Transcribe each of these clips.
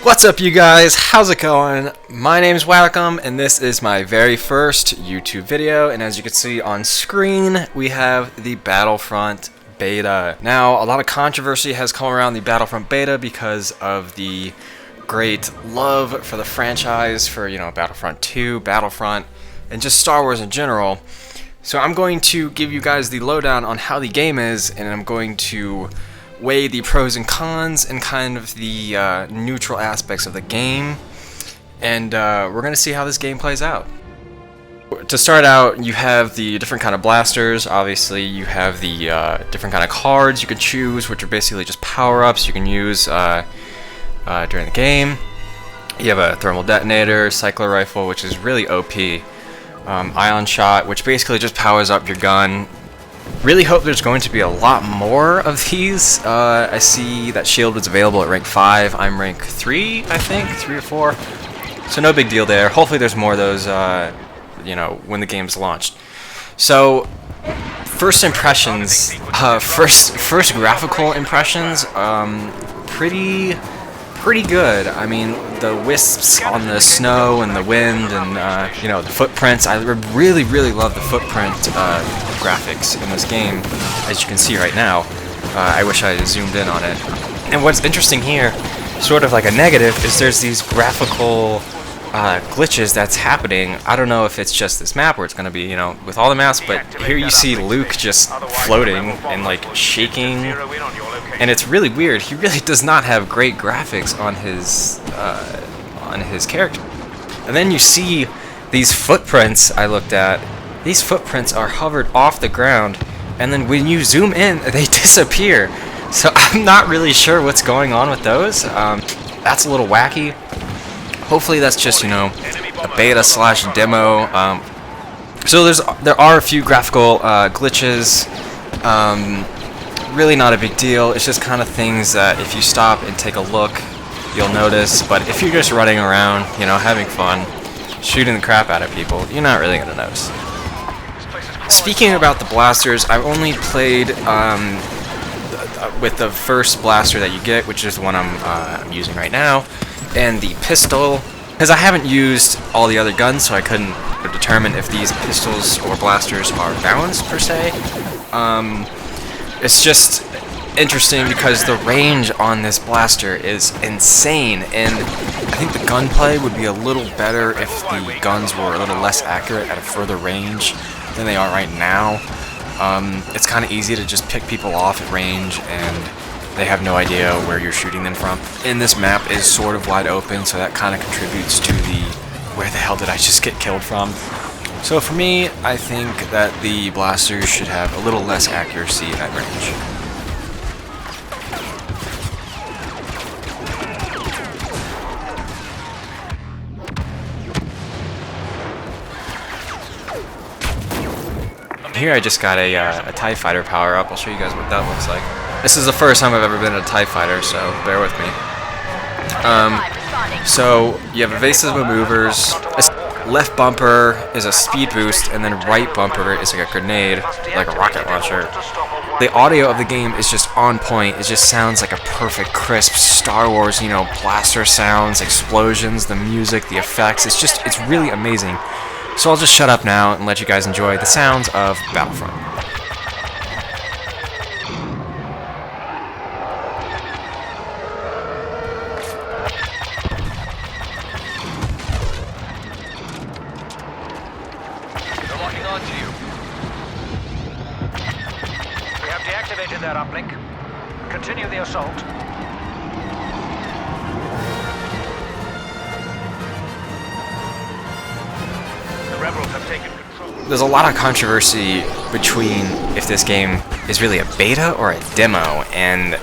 What's up, you guys? How's it going? My name's Wacom, and this is my very first YouTube video, and as you can see on screen, we have the Battlefront beta. Now, a lot of controversy has come around the Battlefront beta because of the great love for the franchise, for, Battlefront 2, Battlefront, and just Star Wars in general. So I'm going to give you guys the lowdown on how the game is, and I'm going to weigh the pros and cons and kind of the neutral aspects of the game, and we're going to see how this game plays out. To start out, you have the different kind of blasters. Obviously, you have the different kind of cards you can choose, which are basically just power-ups you can use during the game. You have a thermal detonator, cycler rifle, which is really OP, ion shot, which basically just powers up your gun. Really hope there's going to be a lot more of these. I see that shield is available at rank 5. I'm rank 3, I think, 3 or 4. So no big deal there. Hopefully there's more of those, when the game's launched. So, first impressions, first graphical impressions, pretty good. I mean, the wisps on the snow and the wind and, the footprints. I really love the footprint graphics in this game, as you can see right now. I wish I zoomed in on it. And what's interesting here, sort of like a negative, is there's these graphical glitches that's happening. I don't know if it's just this map where it's going to be, with all the maps, but here you see Luke just floating and like shaking, and it's really weird. He really does not have great graphics on his character. And then you see these footprints I looked at. These footprints are hovered off the ground, and then when you zoom in, they disappear. So I'm not really sure what's going on with those. That's a little wacky. Hopefully that's just, a beta / demo. So there are a few graphical glitches. Really not a big deal. It's just kind of things that if you stop and take a look, you'll notice. But if you're just running around, having fun, shooting the crap out of people, you're not really going to notice. Speaking about the blasters, I've only played with the first blaster that you get, which is the one I'm using right now, and the pistol, because I haven't used all the other guns, so I couldn't determine if these pistols or blasters are balanced per se. It's just interesting because the range on this blaster is insane, and I think the gunplay would be a little better if the guns were a little less accurate at a further range than they are right now. It's kind of easy to just pick people off at range, and they have no idea where you're shooting them from. And this map is sort of wide open, so that kind of contributes to the where the hell did I just get killed from. So for me, I think that the blasters should have a little less accuracy at range. Here I just got a TIE Fighter power-up. I'll show you guys what that looks like. This is the first time I've ever been in a TIE Fighter, so bear with me. So you have evasive maneuvers. Left bumper is a speed boost, and then right bumper is like a grenade, like a rocket launcher. The audio of the game is just on point. It just sounds like a perfect, crisp Star Wars, blaster sounds, explosions, the music, the effects. It's really amazing. So I'll just shut up now and let you guys enjoy the sounds of Battlefront. They're locking on to you. We have deactivated that uplink. Continue the assault. Rebels have taken control. There's a lot of controversy between if this game is really a beta or a demo, and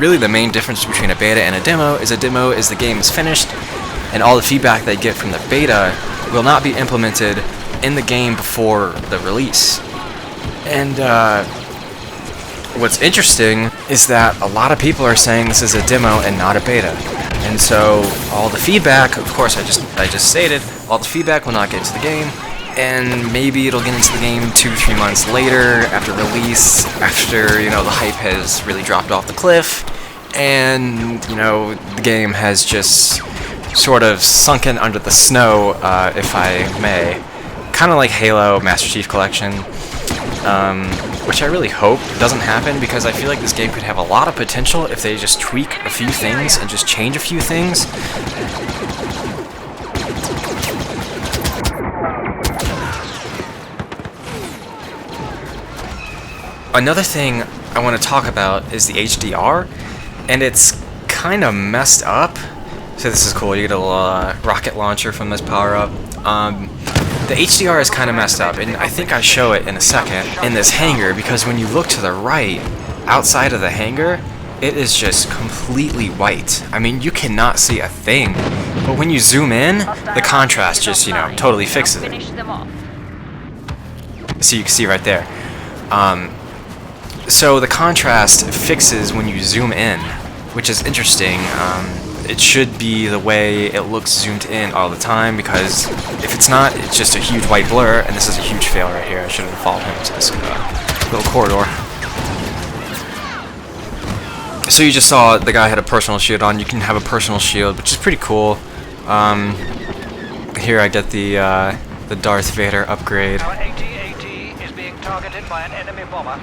really the main difference between a beta and a demo is the game is finished, and all the feedback they get from the beta will not be implemented in the game before the release. And what's interesting is that a lot of people are saying this is a demo and not a beta. And so all the feedback, of course I just stated, all the feedback will not get into the game, and maybe it'll get into the game 2-3 months later after release, after, the hype has really dropped off the cliff, and you know, the game has just sort of sunken under the snow, if I may. Kind of like Halo Master Chief Collection, which I really hope doesn't happen, because I feel like this game could have a lot of potential if they just tweak a few things and just change a few things. Another thing I want to talk about is the HDR, and it's kind of messed up. So this is cool, you get a little rocket launcher from this power-up. The HDR is kind of messed up, and I think I show it in a second in this hangar, because when you look to the right, outside of the hangar, it is just completely white. I mean, you cannot see a thing, but when you zoom in, the contrast just, you know, totally fixes it. So you can see right there. So the contrast fixes when you zoom in, which is interesting. It should be the way it looks zoomed in all the time, because if it's not, it's just a huge white blur, and this is a huge fail right here. I should have followed him to this little corridor. So you just saw the guy had a personal shield on. You can have a personal shield, which is pretty cool. Here I get the Darth Vader upgrade. Our AT-AT is being targeted by an enemy bomber.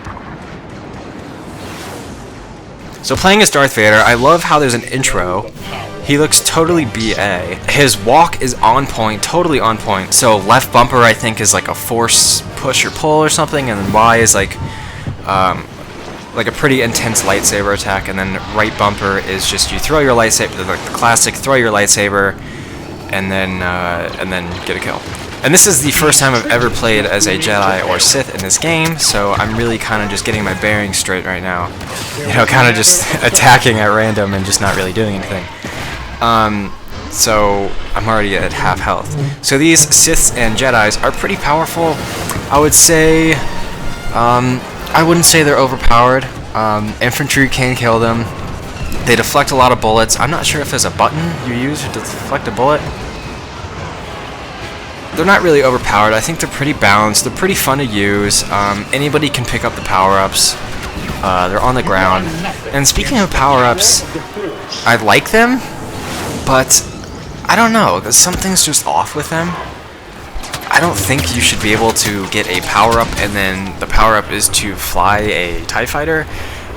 So playing as Darth Vader, I love how there's an intro. He looks totally BA. His walk is on point, totally on point. So left bumper, I think, is like a force push or pull or something, and then Y is like a pretty intense lightsaber attack, and then right bumper is just you throw your lightsaber, like the classic throw your lightsaber, and then get a kill. And this is the first time I've ever played as a Jedi or Sith in this game, so I'm really kind of just getting my bearings straight right now. You know, kind of just attacking at random and just not really doing anything. So I'm already at half health. So these Siths and Jedis are pretty powerful. I would say, I wouldn't say they're overpowered. Infantry can kill them. They deflect a lot of bullets. I'm not sure if there's a button you use to deflect a bullet. They're not really overpowered. I think they're pretty balanced. They're pretty fun to use. Anybody can pick up the power-ups. They're on the ground. And speaking of power-ups, I like them, but I don't know. Something's just off with them. I don't think you should be able to get a power-up and then the power-up is to fly a TIE fighter.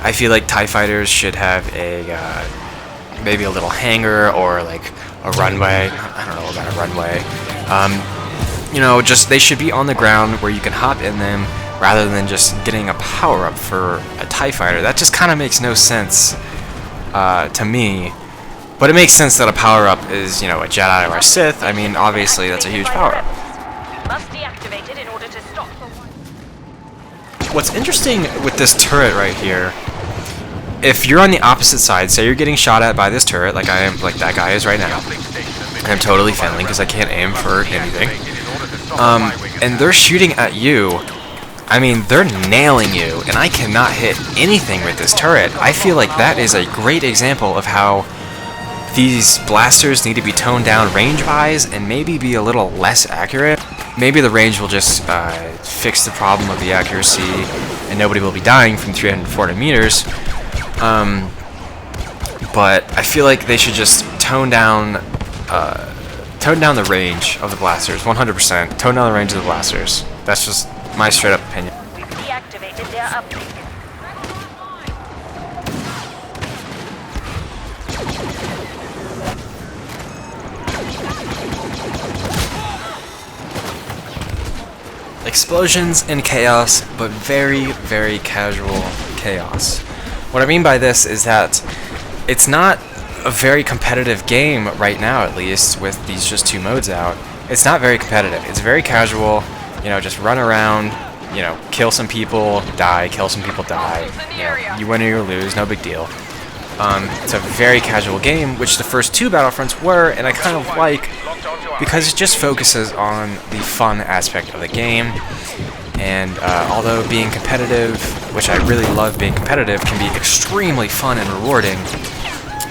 I feel like TIE fighters should have a maybe a little hangar or like a runway. I don't know about a runway. You know, just they should be on the ground where you can hop in them rather than just getting a power-up for a TIE fighter. That just kind of makes no sense to me. But it makes sense that a power-up is, you know, a Jedi or a Sith. I mean, obviously that's a huge power-up. Must deactivate it in order to stop. What's interesting with this turret right here, if you're on the opposite side, say you're getting shot at by this turret, like I am, like that guy is right now, and I'm totally failing because I can't aim for anything, and they're shooting at you, I mean, they're nailing you, and I cannot hit anything with this turret. I feel like that is a great example of how these blasters need to be toned down range-wise and maybe be a little less accurate. Maybe the range will just fix the problem of the accuracy and nobody will be dying from 340 meters. But I feel like they should just tone down the range of the blasters, 100%. Tone down the range of the blasters. That's just my straight up opinion. We've deactivated their uplink. Explosions and chaos, but very, very casual chaos. What I mean by this is that it's not a very competitive game right now, at least, with these just two modes out. It's not very competitive. It's very casual, you know, just run around, you know, kill some people, die, kill some people, die. You know, you win or you lose, no big deal. It's a very casual game, which the first two Battlefronts were, and I kind of like, because it just focuses on the fun aspect of the game. And although being competitive, which I really love being competitive, can be extremely fun and rewarding,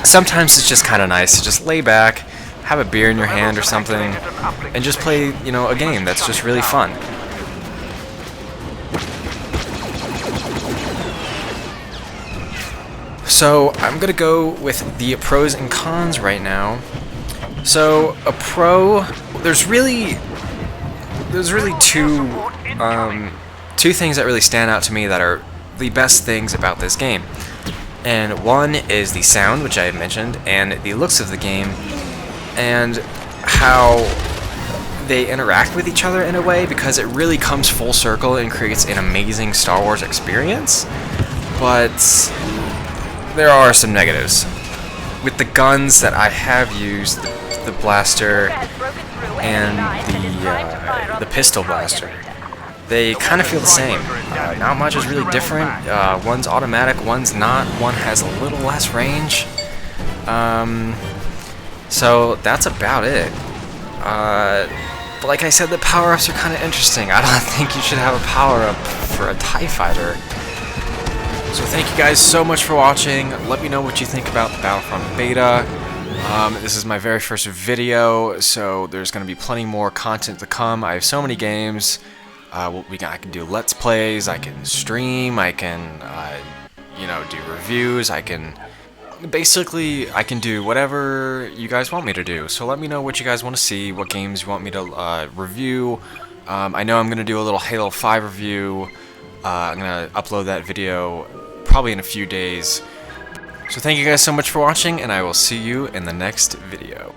sometimes it's just kind of nice to just lay back, have a beer in your hand or something, and just play, you know, a game that's just really fun. So I'm gonna go with the pros and cons right now. So a pro, there's really two things that really stand out to me that are the best things about this game. And one is the sound, which I had mentioned, and the looks of the game, and how they interact with each other in a way, because it really comes full circle and creates an amazing Star Wars experience. But there are some negatives. With the guns that I have used, the blaster and the pistol blaster, they kind of feel the same. Not much is really different. One's automatic, one's not. One has a little less range. So that's about it. But like I said, the power-ups are kind of interesting. I don't think you should have a power-up for a TIE fighter. So thank you guys so much for watching. Let me know what you think about the Battlefront beta. This is my very first video, so there's going to be plenty more content to come. I have so many games. I can do Let's Plays, I can stream, I can, do reviews, I can do whatever you guys want me to do. So let me know what you guys want to see, what games you want me to review. I know I'm going to do a little Halo 5 review. I'm going to upload that video probably in a few days. So thank you guys so much for watching, and I will see you in the next video.